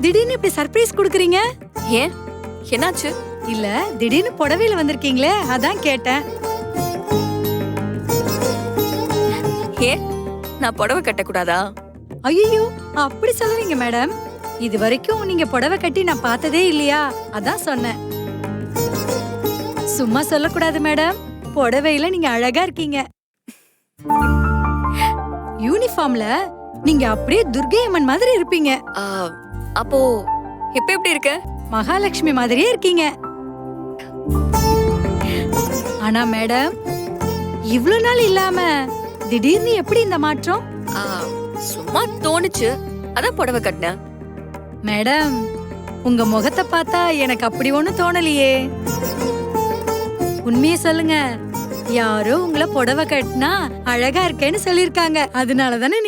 திடீர்னு இப்படி சர்ப்ரைஸ் கொடுக்குறீங்க? ஏன் என்னாச்சு? இல்ல திடீர்னு புடவையில வந்திருக்கீங்களே அதான் கேட்டேன். ஏன் நான் புடவை கட்டக்கூடாதா? ஐயோ அப்படி சொல்லுவீங்க மேடம். இது வரைக்கும் நீங்க புடவை கட்டி நான் பார்த்ததே இல்லையா, அதான் சொன்னேன். சும்மா சொல்லக்கூடாது மேடம், புடவையில நீங்க அழகா இருக்கீங்க. யூனிஃபார்ம்ல நீங்க அப்படியே துர்கை அம்மன் மாதிரி இருப்பீங்க. ஆ, அப்போ இப்ப எப்படி இருக்க? மகாலட்சுமி மாதிரியே இருக்கீங்க. ஆனா மேடம், இவ்ளோ நாள் இல்லாம திடீர்னு எப்படி இந்த மாற்றம்? ஆ, சும்மா தோணுச்சு, அதான் புடவை கட்டினேன். மேடம், உங்க முகத்தை பார்த்தா எனக்கு அப்படி ஒண்ணும் தோணலையே. உண்மையை சொல்லுங்க, யாரோ உங்களை புடவை கட்டினா அழகா இருக்கேன்னு சொல்லிருக்காங்க. அதனாலதானே